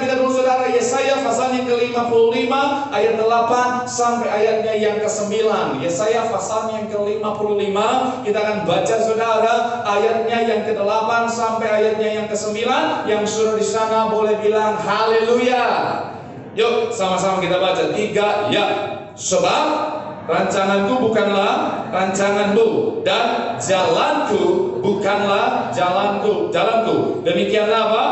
kita dulu saudara, Yesaya pasal yang ke-55 ayat 8 sampai ayatnya yang ke-9. Yesaya pasal yang ke-55, kita akan baca saudara ayatnya yang ke-8 sampai ayatnya yang ke-9. Yang sudah di sana boleh bilang haleluya. Yuk sama-sama kita baca 3 ya. Sebab rancanganku bukanlah rancanganmu, dan jalanku bukanlah jalanku. Demikianlah apa?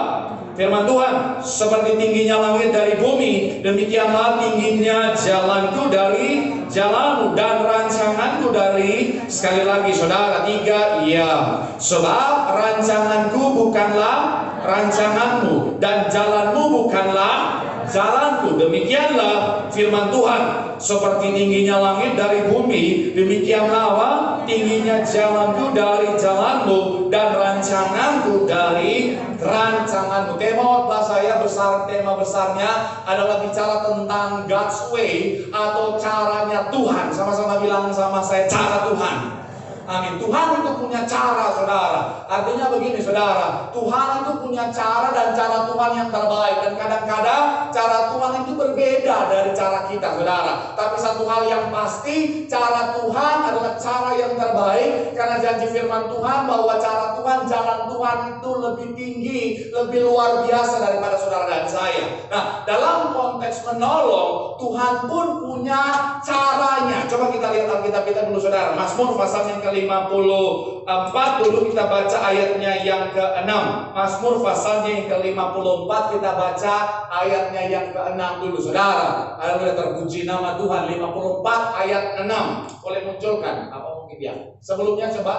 Firman Tuhan, seperti tingginya langit dari bumi, demikianlah tingginya jalanku dari jalanmu, dan rancanganku dari, sekali lagi saudara, 3 ya. Sebab rancanganku bukanlah rancanganmu, dan jalanmu bukanlah jalanku. Demikianlah firman Tuhan, seperti tingginya langit dari bumi, demikianlah apa? Tingginya jalanku dari jalanmu, dan rancanganku dari rancanganmu. Tema saya besar, tema besarnya adalah bicara tentang God's way atau caranya Tuhan. Sama-sama bilang sama saya, cara Tuhan. Amin. Tuhan itu punya cara saudara. Artinya begini saudara, Tuhan itu punya cara, dan cara Tuhan yang terbaik. Dan kadang-kadang cara Tuhan itu berbeda dari cara kita saudara. Tapi satu hal yang pasti, cara Tuhan adalah cara yang terbaik. Karena janji firman Tuhan bahwa cara Tuhan, jalan Tuhan itu lebih tinggi, lebih luar biasa daripada saudara dan saya. Nah, dalam konteks menolong, Tuhan pun punya caranya. Coba kita lihat Alkitab kita dulu saudara. Mazmur pasal yang ke-54 dulu kita baca ayatnya yang ke-6. Mazmur pasalnya yang ke-54 kita baca ayatnya yang ke-6 dulu saudara. Haleluya, terpuji nama Tuhan. 54 ayat 6. Boleh munculkan apa mungkin ya. Sebelumnya coba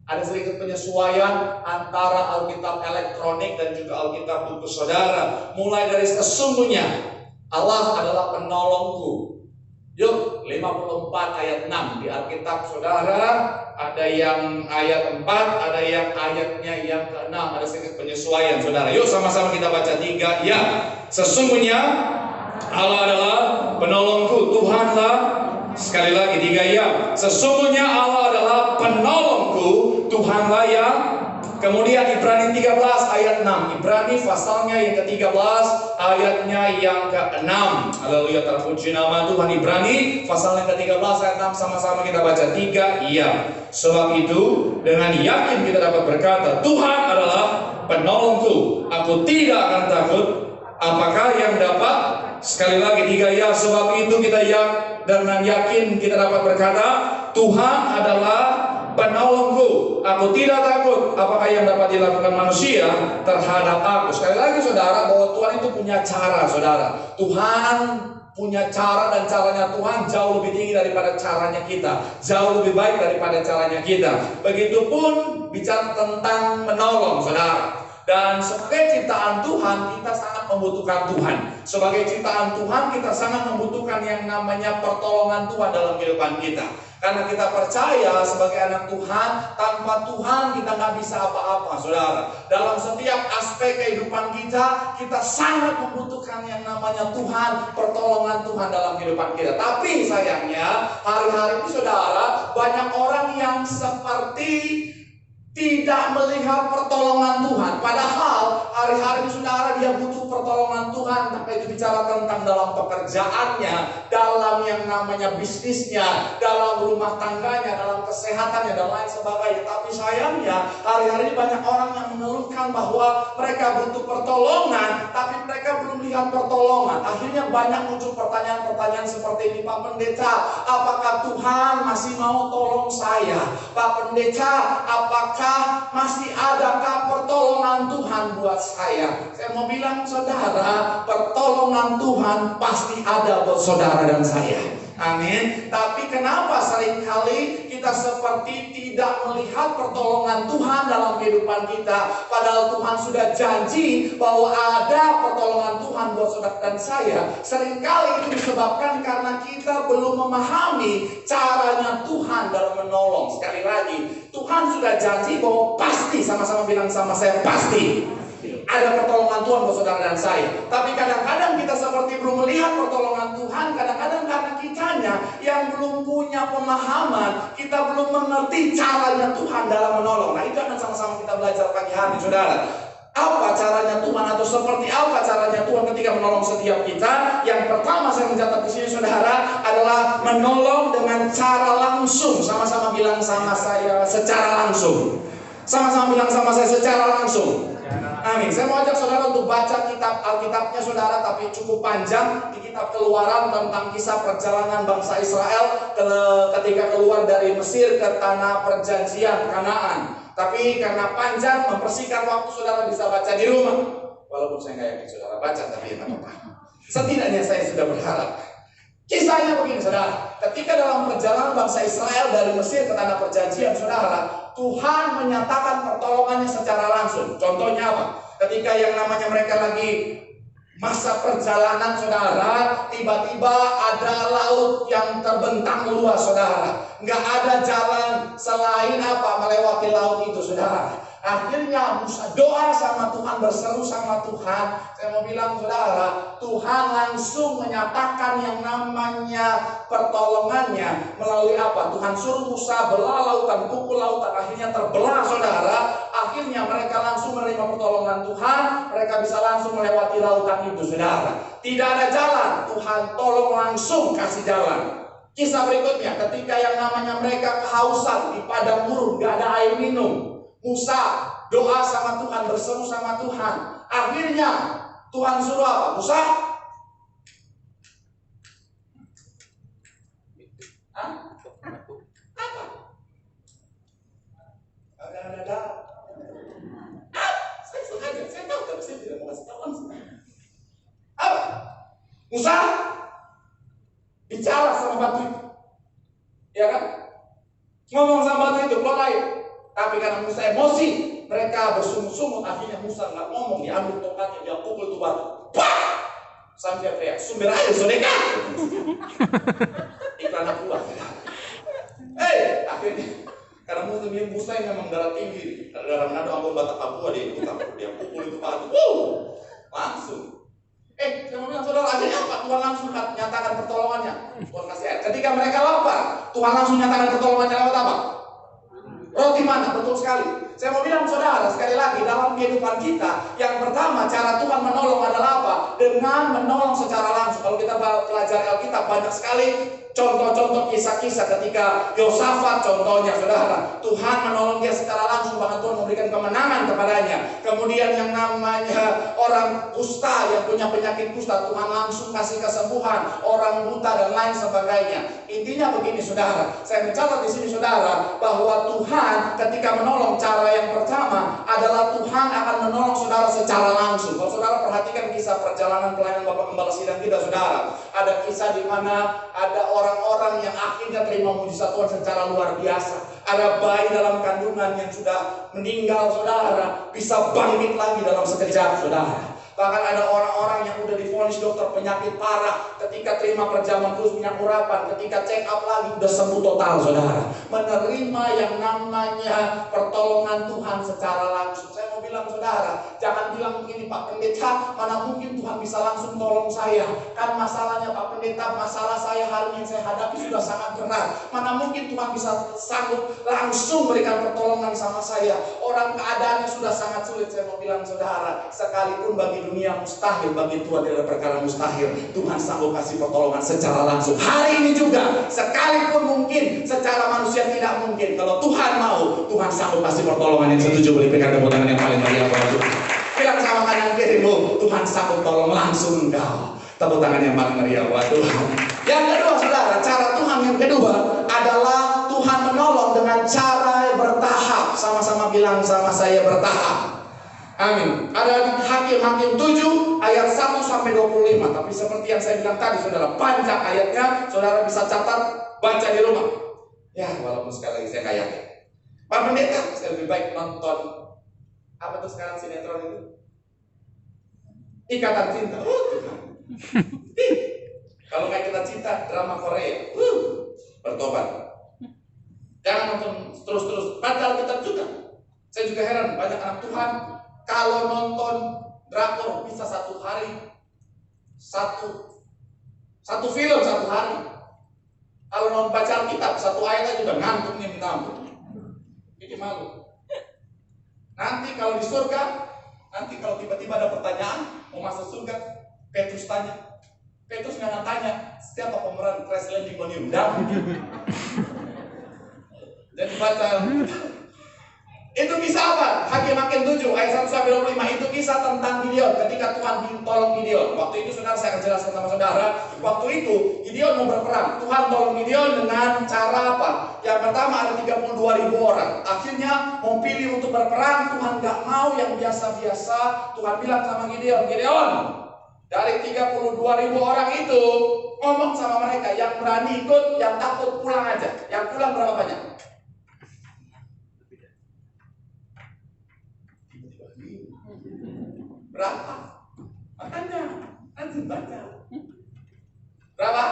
ada sedikit penyesuaian antara Alkitab elektronik dan juga Alkitab buku saudara. Mulai dari sesungguhnya Allah adalah penolongku. Yuk, 54 ayat 6 di Alkitab saudara, ada yang ayat 4, ada yang ayatnya yang ke-6, ada sedikit penyesuaian saudara. Yuk sama-sama kita baca 3 ya. Sesungguhnya Allah adalah penolongku, Tuhanlah, sekali lagi 3 ya. Sesungguhnya Allah adalah penolongku, Tuhanlah yang. Kemudian Ibrani 13 ayat 6. Ibrani pasalnya yang ke-13 ayatnya yang ke-6. Haleluya, terpuji nama Tuhan. Ibrani pasalnya ke-13 ayat 6, sama-sama kita baca 3 iya. Sebab itu dengan yakin kita dapat berkata, Tuhan adalah penolongku, aku tidak akan takut. Apakah yang dapat? Sekali lagi 3 ya. Sebab itu kita dengan yakin kita dapat berkata, Tuhan adalah penolongku, aku tidak takut. Apakah yang dapat dilakukan manusia terhadap aku? Sekali lagi saudara, bahwa Tuhan itu punya cara saudara. Tuhan punya cara, dan caranya Tuhan jauh lebih tinggi daripada caranya kita, jauh lebih baik daripada caranya kita. Begitupun bicara tentang menolong saudara. Dan sebagai ciptaan Tuhan, kita sangat membutuhkan Tuhan. Sebagai ciptaan Tuhan, kita sangat membutuhkan yang namanya pertolongan Tuhan dalam kehidupan kita. Karena kita percaya sebagai anak Tuhan, tanpa Tuhan kita nggak bisa apa-apa saudara. Dalam setiap aspek kehidupan kita, kita sangat membutuhkan yang namanya Tuhan, pertolongan Tuhan dalam kehidupan kita. Tapi sayangnya, hari-hari ini saudara, banyak orang yang seperti tidak melihat pertolongan Tuhan. Padahal hari-hari ini saudara, dia butuh pertolongan Tuhan. Tapi itu bicara tentang dalam pekerjaannya, dalam yang namanya bisnisnya, dalam rumah tangganya, dalam kesehatannya, dan lain sebagainya. Tapi sayangnya hari-hari ini banyak orang yang mengeluhkan bahwa mereka butuh pertolongan, tapi mereka belum lihat pertolongan. Akhirnya banyak muncul pertanyaan-pertanyaan seperti ini. Pak Pendeta, apakah Tuhan masih mau tolong saya? Pak Pendeta, apakah masih adakah pertolongan Tuhan buat saya? Saya mau bilang saudara, pertolongan Tuhan pasti ada buat saudara dan saya. Amin. Tapi kenapa seringkali kita seperti tidak melihat pertolongan Tuhan dalam kehidupan kita? Padahal Tuhan sudah janji bahwa ada pertolongan Tuhan buat saudara dan saya. Seringkali itu disebabkan karena kita belum memahami caranya Tuhan dalam menolong. Sekali lagi, Tuhan sudah janji bahwa pasti, sama-sama bilang sama saya, pasti ada pertolongan Tuhan buat saudara dan saya. Tapi kadang-kadang kita seperti belum melihat pertolongan Tuhan. Kadang-kadang karena kitanya yang belum punya pemahaman, kita belum mengerti caranya Tuhan dalam menolong. Nah, itu akan sama-sama kita belajar pagi hari saudara. Apa caranya Tuhan, atau seperti apa caranya Tuhan menolong setiap kita. Yang pertama saya mencatat di sini saudara adalah menolong dengan cara langsung. Sama-sama bilang sama saya secara langsung. Sama-sama bilang sama saya secara langsung. Amin. Saya mau ajak saudara untuk baca kitab Alkitabnya saudara, tapi cukup panjang di kitab Keluaran tentang kisah perjalanan bangsa Israel ketika keluar dari Mesir ke tanah perjanjian Kanaan. Tapi karena panjang mempersingkat waktu, saudara bisa baca di rumah. Walaupun saya nggak yakin saudara baca, tapi ya apa-apa. Setidaknya saya sudah berharap. Kisahnya begini saudara, ketika dalam perjalanan bangsa Israel dari Mesir ke tanah perjanjian saudara, Tuhan menyatakan pertolongannya secara langsung. Contohnya apa? Ketika yang namanya mereka lagi masa perjalanan saudara, tiba-tiba ada laut yang terbentang luas saudara. Nggak ada jalan selain apa? Melewati laut itu saudara. Akhirnya Musa doa sama Tuhan, berseru sama Tuhan. Saya mau bilang saudara, Tuhan langsung menyatakan yang namanya pertolongannya melalui apa? Tuhan suruh Musa belah lautan, pukul lautan, akhirnya terbelah saudara. Akhirnya mereka langsung menerima pertolongan Tuhan. Mereka bisa langsung melewati lautan itu saudara. Tidak ada jalan, Tuhan tolong langsung kasih jalan. Kisah berikutnya, ketika yang namanya mereka kehausan di padang gurun, gak ada air minum. Musa doa sama Tuhan, berseru sama Tuhan. Akhirnya Tuhan suruh apa? Musa, apa? Ada. Saya sengaja, saya tahu tapi saya tidak mau kasih tahu. Apa? Musa bicara sama batu itu, ya kan? Ngomong sama batu itu, keluar air. Tapi karena Musa emosi, mereka bersungut-sungut. Akhirnya Musa nggak ngomong, diambil tongkatnya, dia pukul itu batu. Pak! Sampai teriak, sumber air sodeka. Iklan aku keluar. Akhirnya karena Musa yang memang darah tinggi, darah Manado, Ambon, Batak, Papua, dia pukul itu batu. Langsung. Saya mau bilang saudara, akhirnya apa? Tuhan langsung nyatakan pertolongannya. Tuhan kasih air. Ketika mereka lapar, Tuhan langsung nyatakan pertolongannya lewat apa? Roti mana? Betul sekali. Saya mau bilang saudara, sekali lagi dalam kehidupan kita, yang pertama cara Tuhan menolong adalah apa? Dengan menolong secara langsung. Kalau kita belajar Alkitab, banyak sekali contoh-contoh kisah-kisah ketika Yosafat contohnya saudara, Tuhan menolong dia secara langsung, bahkan Tuhan memberikan kemenangan kepadanya. Kemudian yang namanya orang kusta yang punya penyakit kusta, Tuhan langsung kasih kesembuhan, orang buta dan lain sebagainya. Intinya begini saudara, saya mencatat di sini saudara bahwa Tuhan ketika menolong, cara yang pertama adalah Tuhan akan menolong saudara secara langsung. Kalau saudara perhatikan kisah perjalanan pelayanan Bapak Gembala Sidang kita saudara, ada kisah di mana ada orang-orang yang akhirnya terima mujizat Tuhan secara luar biasa. Ada bayi dalam kandungan yang sudah meninggal saudara, bisa bangkit lagi dalam sekejap saudara. Bahkan ada orang-orang yang udah divonis dokter penyakit parah, ketika terima perjamuan khusus minyak urapan, ketika check up lagi udah sembuh total saudara. Menerima yang namanya pertolongan Tuhan secara langsung. Saya mau bilang saudara, jangan bilang begini, Pak Pendeta, mana mungkin Tuhan bisa langsung tolong saya. Kan masalahnya Pak Pendeta, masalah saya hari ini yang saya hadapi sudah sangat berat. Mana mungkin Tuhan bisa sanggup langsung berikan pertolongan sama saya. Orang keadaannya sudah sangat sulit. Saya mau bilang saudara, sekalipun bagi dunia mustahil, bagi Tuhan tidak ada perkara mustahil. Tuhan sanggup kasih pertolongan secara langsung. Hari ini juga, sekalipun mungkin secara manusia tidak mungkin, kalau Tuhan mau, Tuhan sanggup kasih pertolongan. Yang setuju boleh berikan tepuk tangan yang paling meriah buat Tuhan. Bilang sama kanan kirimu, Tuhan sanggup tolong langsung engkau. Tepuk tangan yang paling meriah buat Tuhan. Yang kedua saudara, cara Tuhan yang kedua adalah Tuhan menolong dengan cara bertahap. Sama-sama bilang sama saya, bertahap. Amin. Ada Hakim 7 ayat 1 sampai 25. Tapi seperti yang saya bilang tadi saudara, panjang ayatnya, saudara bisa catat, baca di rumah. Ya, walaupun sekali lagi saya nggak yakin. Pak Pendeta, saya lebih baik nonton apa tuh sekarang sinetron itu? Ikatan Cinta. Tuhan. Kalau kayak kita cinta, drama Korea. Bertobat. Jangan nonton terus-terus. Padahal kita juga. Saya juga heran, banyak anak Tuhan kalau nonton drakor bisa satu hari satu film satu hari. Kalau nonton baca Alkitab satu ayat aja udah ngantuk nih, minta ampun. Bikin malu. Nanti kalau di surga, nanti kalau tiba-tiba ada pertanyaan mau masuk surga, Petrus tanya. Petrus nggak tanya, siapa pemeran Crash Landing on You? Jadi baca itu kisah apa? Hakim-Hakim 7 ayat 1-25 itu kisah tentang Gideon ketika Tuhan tolong Gideon. Waktu itu saudara, saya akan jelaskan sama saudara. Waktu itu Gideon mau berperang. Tuhan tolong Gideon dengan cara apa? Yang pertama ada 32.000 orang. Akhirnya mau pilih untuk berperang, Tuhan gak mau yang biasa-biasa. Tuhan bilang sama Gideon, Gideon, dari 32.000 orang itu ngomong sama mereka, yang berani ikut, yang takut pulang aja. Yang pulang berapa banyak? Berapa? Makanya rajin baca. Berapa?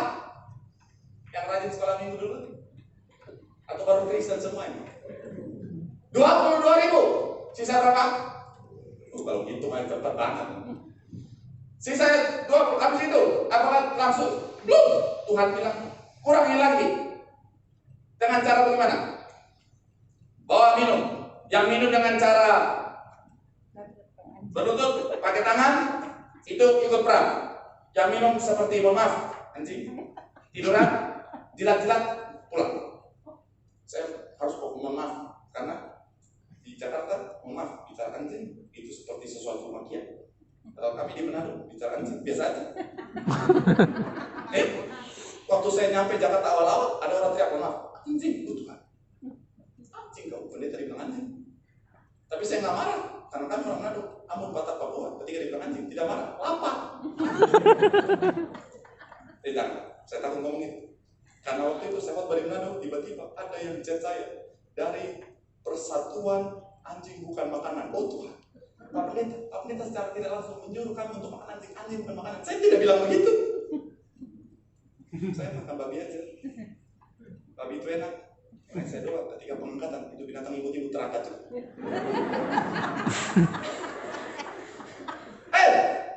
Yang rajin sekolah minggu dulu? Atau baru Kristen semua ini? 22.000. Sisa berapa? Kalau gitu main cepat banget. Sisa 20. Habis itu apakah langsung? Belum. Tuhan bilang kurangin lagi. Dengan cara bagaimana? Bawa minum. Yang minum dengan cara berlutut, pakai tangan, itu ikut perang. Yang minum seperti, mohon maaf, anjing, tiduran, jilat-jilat, pulang. Saya harus mohon maaf, karena di Jakarta, mohon maaf, bicara anjing itu seperti sesuatu makian. Kalau kami di Manado, bicara anjing biasa aja. Waktu saya nyampe Jakarta awal-awal, ada orang teriak, mohon maaf, anjing, itu Tuhan. Anjing, kau pendeta dibilang anjing. Tapi saya nggak marah, karena kami orang Manado. Amun Batak Papua ketika dibilang anjing tidak marah, lapar. Tidak, saya takut ngomong itu. Karena waktu itu saya dari Manado, tiba-tiba ada yang chat saya dari Persatuan Anjing Bukan Makanan. Oh Tuhan, Pak Pendeta secara tidak langsung menyuruh kami untuk makan anjing. Anjing bukan makanan. Saya tidak bilang begitu. Saya makan babi aja. Babi itu enak. Karena saya doa ketika pengangkatan itu binatang imut-imut terangkat.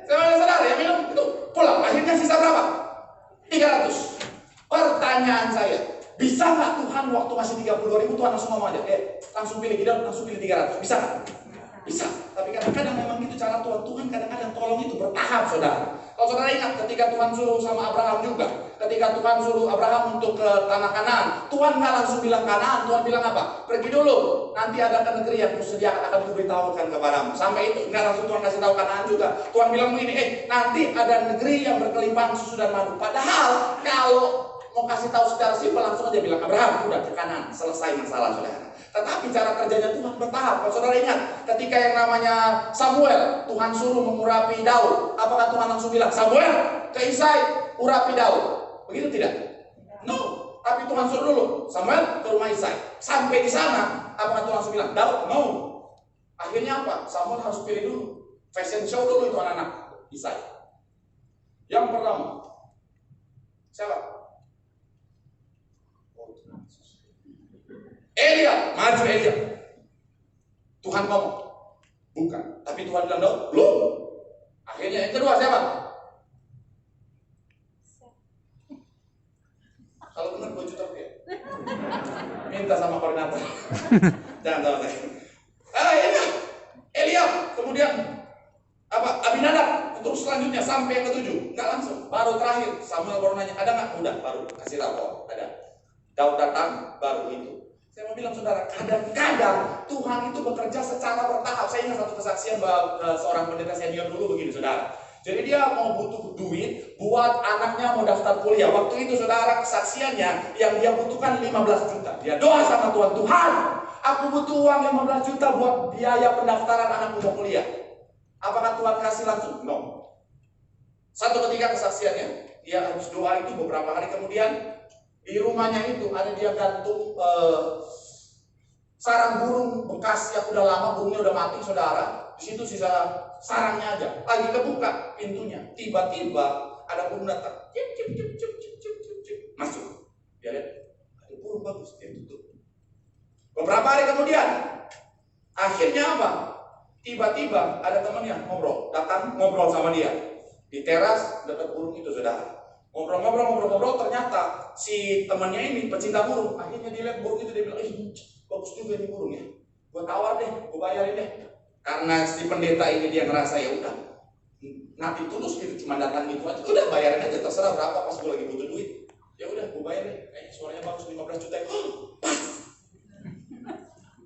Saudara yang minum itu pulang. Akhirnya sisa berapa? 300. Pertanyaan saya, bisa nggak Tuhan waktu masih 32.000 Tuhan langsung ngomong aja, langsung pilih Gideon, langsung pilih 300? Bisa nggak? Bisa. Tapi kadang-kadang memang itu cara Tuhan. Tuhan kadang-kadang tolong itu bertahap, saudara. Kalau saudara ingat ketika Tuhan suruh sama Abraham juga, ketika Tuhan suruh Abraham untuk ke tanah Kanaan, Tuhan nggak langsung bilang Kanaan. Tuhan bilang apa? Pergi dulu, nanti ada ke negeri yang kusediakan akan kuberitahukan kepadamu. Sampai itu nggak langsung Tuhan kasih tahu Kanaan juga. Tuhan bilang begini, nanti ada negeri yang berkelimpahan susu dan madu. Padahal kalau mau kasih tahu secara simpel langsung aja bilang Abraham udah ke Kanaan, selesai masalah, saudara. Tetapi cara kerjanya Tuhan bertahap. Kalau saudara ingat, ketika yang namanya Samuel, Tuhan suruh mengurapi Daud. Apakah Tuhan langsung bilang, Samuel ke Isai, urapi Daud? Begitu tidak? No. Tapi Tuhan suruh dulu, Samuel ke rumah Isai. Sampai di sana, apakah Tuhan langsung bilang, Daud? No. Akhirnya apa? Samuel harus pilih dulu. Fashion show dulu itu anak-anak Isai. Yang pertama, siapa? Elia, maju Elia. Tuhan ngomong, bukan. Tapi Tuhan bilang Daud, belum. Akhirnya yang kedua siapa? Kalau benar 2 juta rupiah. Minta sama koordinator. Jangan sama saya. Elia, kemudian apa? Abinadab. Terus selanjutnya sampai yang ke-7. Enggak langsung. Baru terakhir Samuel baru nanya, ada nggak? Udah, baru kasih tahu. Ada. Daud datang, baru itu. Saya mau bilang saudara, kadang-kadang Tuhan itu bekerja secara bertahap. Saya ingat satu kesaksian seorang pendeta senior dulu begini saudara. Jadi dia mau butuh duit buat anaknya mau daftar kuliah. Waktu itu saudara kesaksiannya yang dia butuhkan 15 juta. Dia doa sama Tuhan, Tuhan aku butuh uang 15 juta buat biaya pendaftaran anakku mau kuliah. Apakah Tuhan kasih langsung? No. Satu ketika kesaksiannya, dia habis doa itu beberapa hari kemudian di rumahnya itu ada dia gantung sarang burung bekas yang udah lama, burungnya udah mati saudara. Di situ sisa sarangnya aja. Lagi kebuka pintunya, tiba-tiba ada burung datang. Cip cip cip cip cip cip cip cip. Masuk. Dia lihat ada burung bagus, dia tutup. Beberapa hari kemudian, akhirnya apa? Tiba-tiba ada temannya ngobrol, datang ngobrol sama dia di teras dekat burung itu saudara. Ngobrol, ternyata si temannya ini pecinta burung. Akhirnya dia lihat burung itu, dia bilang, bagus juga ini burung ya. Gue tawar deh, gue bayarin deh. Karena si pendeta ini dia ngerasa ya udah, Nanti tulus gitu, cuma datang gitu aja. Udah bayarin aja, terserah berapa pas gue lagi butuh duit. Ya udah, gue bayar deh. Suaranya bagus 15 juta. Pas.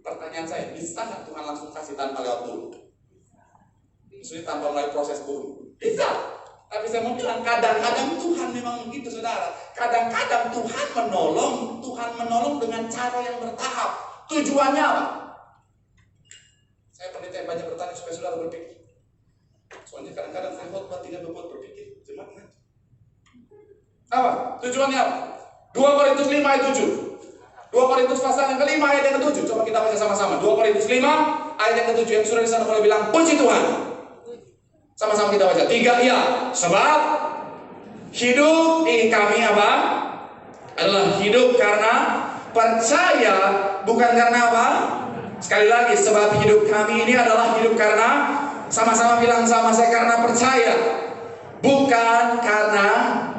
Pertanyaan saya, bisa nggak Tuhan langsung kasih tanpa lewat dulu? Maksudnya tanpa melalui proses dulu? Bisa. Tapi saya mau bilang, kadang-kadang Tuhan memang begitu, saudara. Kadang-kadang Tuhan menolong dengan cara yang bertahap. Tujuannya apa? Saya penelitian banyak bertanya supaya saudara berpikir. Soalnya kadang-kadang saya khotbah tidak membuat berpikir. Jemaat apa? Tujuannya apa? 2 Korintus 5 ayat 7. 2 Korintus pasal yang ke-5 ayat yang ke-7. Coba kita baca sama-sama. 2 Korintus 5 ayat yang ke-7. Yang sudah di sana boleh bilang puji Tuhan. Sama-sama kita baca. 3 ya. Sebab hidup ini kami apa? Adalah hidup karena percaya, bukan karena apa? Sekali lagi, sebab hidup kami ini adalah hidup karena, sama-sama bilang sama saya, karena percaya, bukan karena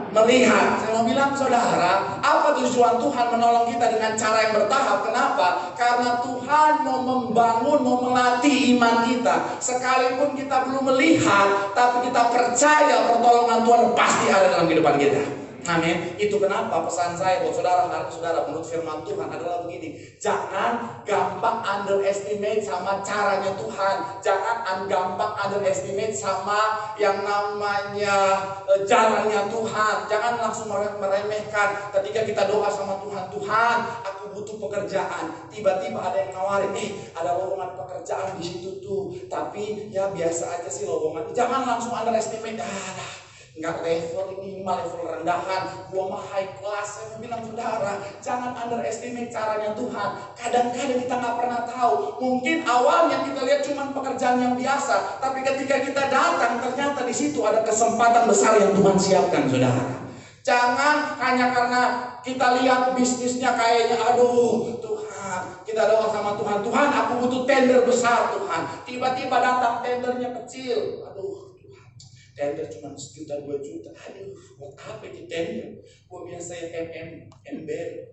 melihat. Saya mau bilang saudara, apa tujuan Tuhan menolong kita dengan cara yang bertahap? Kenapa? Karena Tuhan mau membangun, mau melatih iman kita. Sekalipun kita belum melihat, tapi kita percaya pertolongan Tuhan pasti ada dalam kehidupan kita. Amin. Itu kenapa pesan saya buat saudara hari saudara menurut firman Tuhan adalah begini. Jangan gampang underestimate sama caranya Tuhan. Jangan gampang underestimate sama yang namanya jalannya Tuhan. Jangan langsung meremehkan ketika kita doa sama Tuhan. Tuhan, aku butuh pekerjaan. Tiba-tiba ada yang nawarin, ada lowongan pekerjaan di situ tuh. Tapi ya biasa aja sih lowongan. Jangan langsung underestimate. Enggak, level ini mah level rendahan, gua mah high class. Saya bilang saudara, jangan underestimate caranya Tuhan. Kadang-kadang kita nggak pernah tahu. Mungkin awalnya kita lihat cuma pekerjaan yang biasa, tapi ketika kita datang ternyata di situ ada kesempatan besar yang Tuhan siapkan, saudara. Jangan hanya karena kita lihat bisnisnya kayaknya, aduh Tuhan, kita doa sama Tuhan, Tuhan aku butuh tender besar Tuhan. Tiba-tiba datang tendernya kecil, aduh. Tender cuma 1 juta 2 juta. Aduh, buat apa itu tender? Gue biasa yang ember.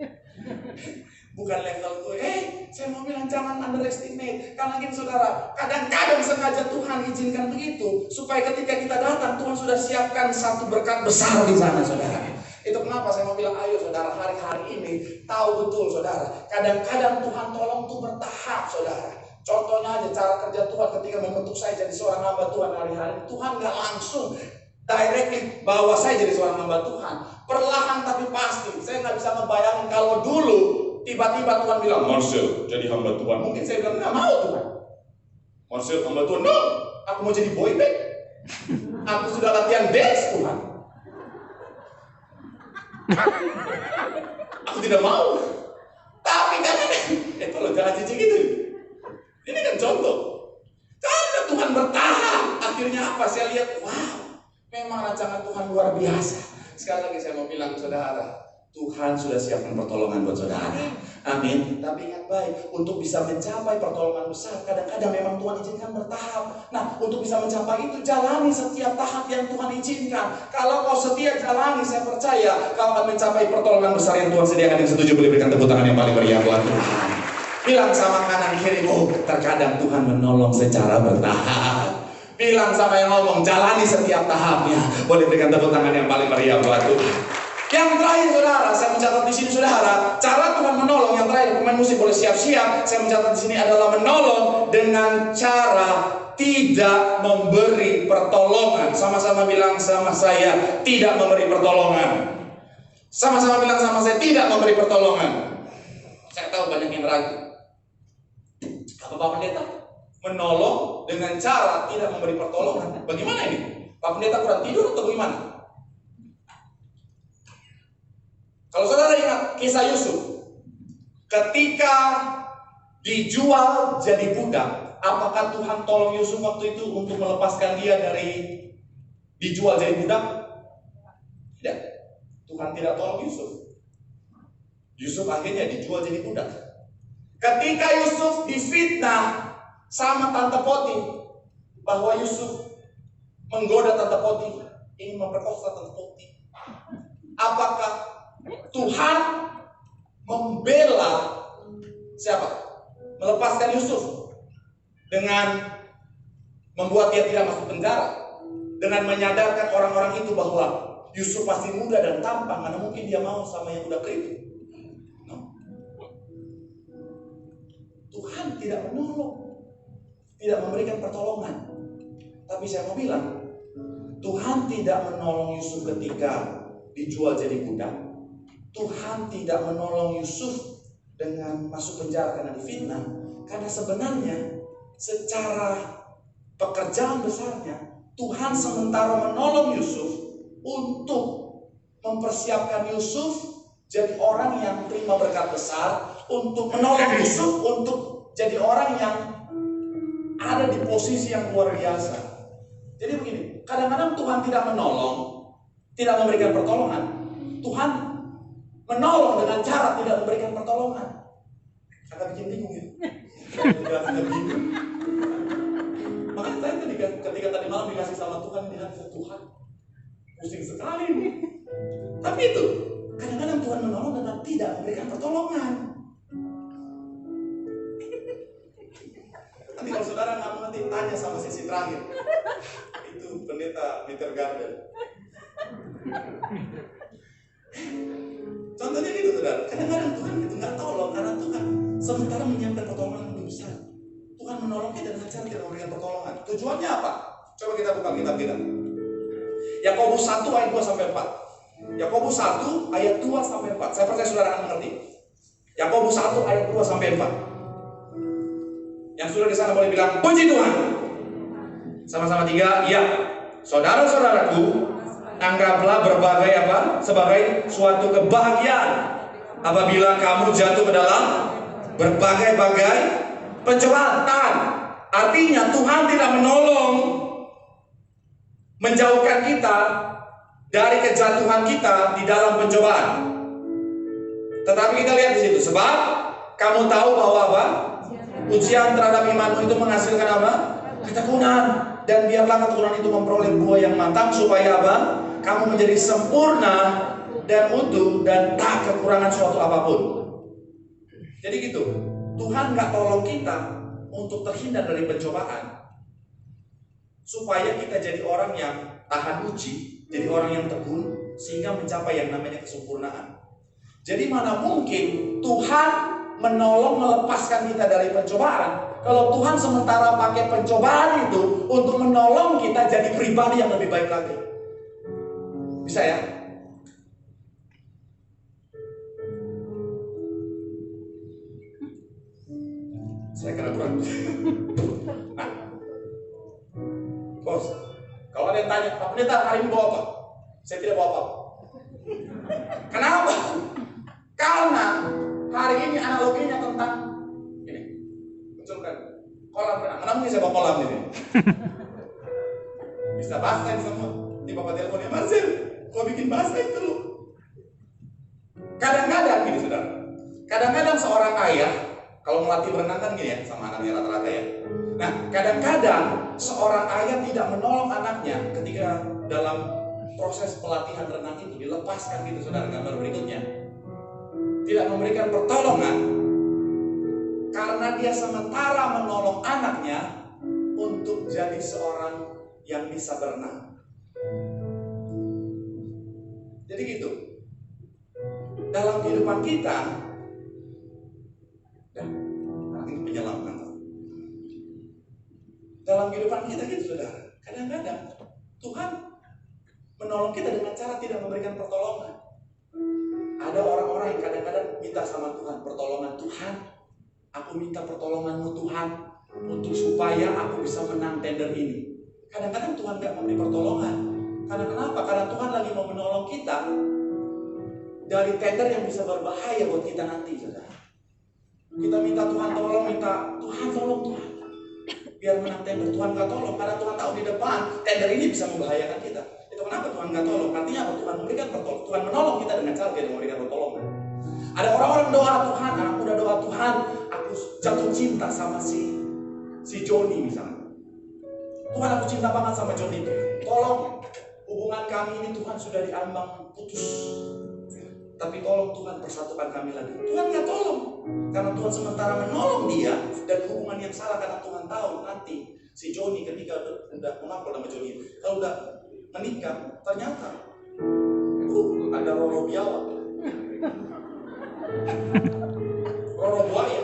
Bukan level gue. Saya mau bilang jangan underestimate. Karena gini saudara, kadang-kadang sengaja Tuhan izinkan begitu supaya ketika kita datang Tuhan sudah siapkan satu berkat besar di sana, saudara. Itu kenapa saya mau bilang, ayo saudara, hari-hari ini tahu betul saudara, kadang-kadang Tuhan tolong tuh bertahap, saudara. Contohnya aja cara kerja Tuhan ketika membentuk saya jadi seorang hamba Tuhan hari-hari. Tuhan gak langsung directly bawa saya jadi seorang hamba Tuhan. Perlahan tapi pasti. Saya gak bisa ngebayangin kalau dulu tiba-tiba Tuhan bilang, Marcel jadi hamba Tuhan. Mungkin saya bilang, gak mau Tuhan. Marcel hamba Tuhan, no, aku mau jadi boy band. Aku sudah latihan dance Tuhan. Aku tidak mau. Tapi kan kalau jangan cici gitu. Ini kan contoh. Karena Tuhan bertahan, akhirnya apa? Saya lihat, wow, memang rancangan Tuhan luar biasa. Sekali lagi saya mau bilang saudara, Tuhan sudah siapkan pertolongan buat saudara. Amin. Tapi ingat baik, untuk bisa mencapai pertolongan besar, kadang-kadang memang Tuhan izinkan bertahap. Nah, untuk bisa mencapai itu, jalani setiap tahap yang Tuhan izinkan. Kalau kau setia jalani, saya percaya kau akan mencapai pertolongan besar yang Tuhan sediakan. Yang setuju boleh berikan tepuk tangan yang paling meriah buat Tuhan. Bilang sama kanan kirimu, terkadang Tuhan menolong secara bertahap. Bilang sama yang ngomong, jalani setiap tahapnya. Boleh berikan tepuk tangan yang paling meriah buat Tuhan. Yang terakhir saudara, saya mencatat di sini saudara, cara Tuhan menolong yang terakhir, pemain musik boleh siap-siap. Saya mencatat di sini adalah menolong dengan cara tidak memberi pertolongan. Sama-sama bilang sama saya, tidak memberi pertolongan. Sama-sama bilang sama saya, tidak memberi pertolongan. Saya tahu banyak yang ragu. Apa Pak Pendeta? Menolong dengan cara tidak memberi pertolongan. Bagaimana ini? Pak Pendeta kurang tidur atau bagaimana? Kalau saudara ingat kisah Yusuf, ketika dijual jadi budak, apakah Tuhan tolong Yusuf waktu itu untuk melepaskan dia dari dijual jadi budak? Tidak. Tuhan tidak tolong Yusuf. Yusuf akhirnya dijual jadi budak. Ketika Yusuf difitnah sama Tante Poti bahwa Yusuf menggoda Tante Poti, ingin memperkosa Tante Poti, apakah Tuhan membela siapa? Melepaskan Yusuf dengan membuat dia tidak masuk penjara? dengan menyadarkan orang-orang itu bahwa Yusuf pasti muda dan tampan, mana mungkin dia mau sama yang udah keriting. No. Tuhan tidak menolong, tidak memberikan pertolongan. Tapi saya mau bilang, Tuhan tidak menolong Yusuf ketika dijual jadi budak. Tuhan tidak menolong Yusuf dengan masuk penjara karena difitnah. Karena sebenarnya secara pekerjaan besarnya, Tuhan sementara menolong Yusuf untuk mempersiapkan Yusuf jadi orang yang terima berkat besar, untuk menolong Yusuf untuk jadi orang yang ada di posisi yang luar biasa. Jadi begini, kadang-kadang Tuhan tidak menolong, tidak memberikan pertolongan. Tuhan menolong dengan cara tidak memberikan pertolongan. Agak bikin bingung ya. Makanya saya ketika tadi malam dikasih sama Tuhan, Tuhan pusing sekali nih. Tapi itu, kadang-kadang Tuhan menolong dengan tidak memberikan pertolongan. Nanti kalau saudara nanti tanya sama sesi terakhir, itu pendeta Peter Garden. Contohnya gitu saudara, kadang-kadang Tuhan itu nggak tolong karena Tuhan sementara menyiapkan pertolongan yang lebih besar. Tuhan menolong kita dengan cara tidak memberikan pertolongan. Tujuannya apa? Coba kita buka kitab kita. Yakobus 1 ayat 2 sampai 4. Yakobus 1 ayat 2 sampai 4. Saya percaya saudara akan mengerti. Yakobus 1 ayat 2 sampai 4. Yang sudah di sana boleh bilang puji Tuhan. Sama-sama 3. Ya. Saudara-saudaraku, anggaplah berbagai apa? Sebagai suatu kebahagiaan apabila kamu jatuh ke dalam berbagai-bagai pencobaan. Artinya Tuhan tidak menolong menjauhkan kita dari kejatuhan kita di dalam pencobaan. Tetapi kita lihat di situ, sebab kamu tahu bahwa apa? Ujian terhadap imanmu itu menghasilkan apa? Ketekunan. Dan biarlah ketekunan itu memperoleh buah yang matang, supaya apa? Kamu menjadi sempurna dan utuh dan tak kekurangan suatu apapun. Jadi gitu, Tuhan gak tolong kita untuk terhindar dari pencobaan, supaya kita jadi orang yang tahan uji, jadi orang yang tekun, sehingga mencapai yang namanya kesempurnaan. Jadi mana mungkin Tuhan menolong melepaskan kita dari pencobaan, kalau Tuhan sementara pakai pencobaan itu untuk menolong kita jadi pribadi yang lebih baik lagi. Bisa ya? Saya kena kurang. Nah, bos, kalau ada yang tanya, Pak Pendeta hari ini bawa apa? Saya tidak bawa apa-apa. Kenapa? Karena hari ini analoginya tentang ini. Munculkan kolam renang. Mana mungkin saya bawa kolam ini? Bisa basah ini semua. Ini bapak teleponnya Marcel. Kau bikin basah itu loh. Kadang-kadang gini saudara. Kadang-kadang seorang ayah kalau melatih berenang kan gini ya, sama anaknya rata-rata ya. Nah, kadang-kadang seorang ayah tidak menolong anaknya ketika dalam proses pelatihan renang itu, dilepaskan gitu saudara, gambar berikutnya. Tidak memberikan pertolongan karena dia sementara menolong anaknya untuk jadi seorang yang bisa berenang. Jadi gitu. Dalam kehidupan kita, penyelam kantor. Dalam kehidupan kita gitu saudara, kadang-kadang Tuhan menolong kita dengan cara tidak memberikan pertolongan. Ada orang-orang yang kadang-kadang minta sama Tuhan pertolongan. Tuhan, aku minta pertolonganmu Tuhan, untuk supaya aku bisa menang tender ini. Kadang-kadang Tuhan gak memberi pertolongan. Karena kenapa? Karena Tuhan lagi mau menolong kita dari tender yang bisa berbahaya buat kita nanti saudara. Kita minta Tuhan tolong, Tuhan tolong Tuhan, biar menang tender. Tuhan gak tolong karena Tuhan tahu di depan tender ini bisa membahayakan kita. Itu kenapa Tuhan gak tolong? Artinya apa? Tuhan memberikan pertolongan. Tuhan menolong kita dengan cara tidak memberikan pertolongan. Ada orang-orang doa Tuhan, anak muda doa Tuhan, aku jatuh cinta sama si Joni misalnya. Tuhan, aku cinta banget sama Joni. Tolong hubungan kami ini Tuhan sudah diambang putus. Tapi tolong Tuhan persatukan kami lagi. Tuhan gak tolong. Karena Tuhan sementara menolong dia dan hubungan yang salah, karena Tuhan tahu nanti Si Joni ketika udah menapa nama Joni, kalau udah menikah, ternyata ada Roro biawak, Roro buaya.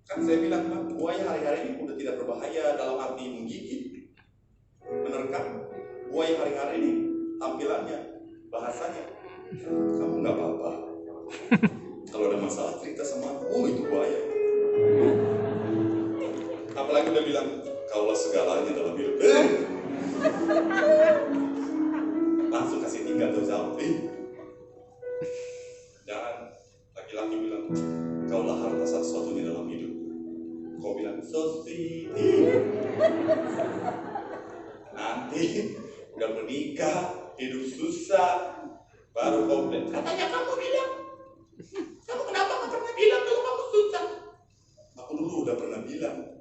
Kan saya bilang, Pak, buaya hari-hari ini udah tidak berbahaya dalam arti menggigit, menerkam. Buaya hari-hari ini tampilannya, bahasanya, kamu nggak apa-apa. Kalau ada masalah cerita sama aku, oh itu buaya. Apalagi udah bilang, kaulah segalanya dalam hidup. Langsung kasih tinggal tuh jawab. Dan laki-laki bilang, kaulah harta satu-satunya dalam hidup. Kau bilang, so sweet. Nanti udah menikah, hidup susah, baru kau bilang, katanya kamu bilang, kamu kenapa gak pernah bilang kalau kamu susah? Aku dulu udah pernah bilang.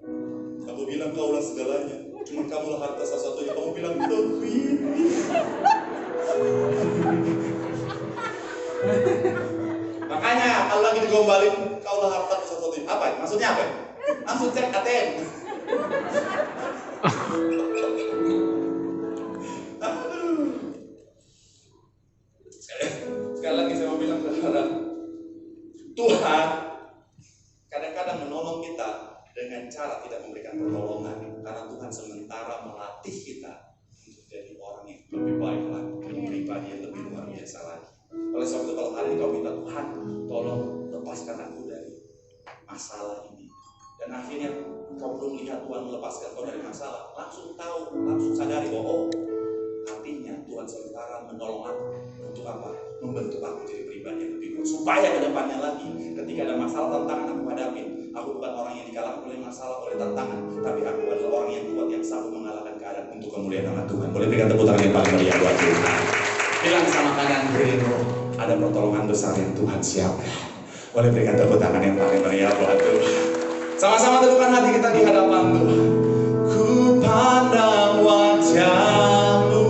Aku bilang kaulah segalanya, cuma kamulah harta satu-satunya. Kamu bilang so sweet. Makanya kalau lagi digombalin, kaulah harta satu-satunya. Apa? Maksudnya apa? Langsung cek ATM. Sekali lagi saya mau bilang ke saudara, Tuhan kadang-kadang menolong kita dengan cara tidak memberikan pertolongan, karena Tuhan sementara melatih kita untuk jadi orang yang lebih baik lagi, pribadi yang lebih luar biasa lagi. Oleh sebab itu kalau hari ini kau minta Tuhan, tolong lepaskan aku dari masalah ini, dan akhirnya kau belum lihat Tuhan melepaskan kau dari masalah, langsung tahu, langsung sadari bahwa oh, artinya Tuhan sementara menolong aku untuk apa? Membentuk aku jadi pribadi yang lebih kuat, supaya kedepannya lagi ketika ada masalah tantangan aku hadapi, aku bukan orang yang dikalahkan oleh masalah, oleh tantangan, tapi aku adalah orang yang kuat yang sanggup mengalahkan keadaan untuk kemuliaan nama Tuhan. Boleh berikan tepuk tangan yang paling meriah buat Tuhan. Bilang sama kanan kirimu, ada pertolongan besar yang Tuhan siapkan. Boleh berikan tepuk tangan yang paling meriah buat Tuhan. Sama-sama teguhkan hati kita di hadapan Tuhan. Ku pandang wajah-Mu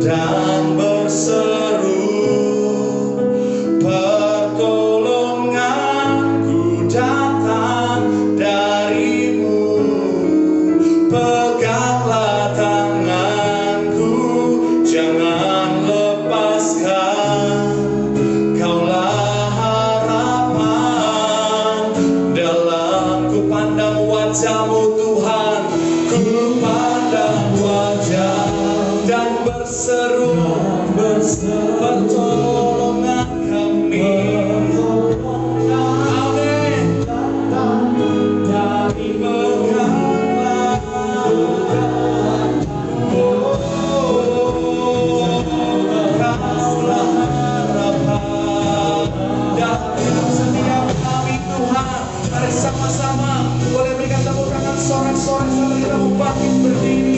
dan berseru, pertolonganku datang dari-Mu. Peganglah tanganku, jangan lepaskan. Kaulah harapan dalam ku pandang wajah-Mu Tuhan. Ku pandang wajah dan berseru, pertolongan kami. Amin. Dari peganglah, kaulah harapan dalam hidup setiap kami Tuhan. Mari sama-sama boleh berikan tepuk tangan sorak-sorak sambil kita mau bangkit berdiri.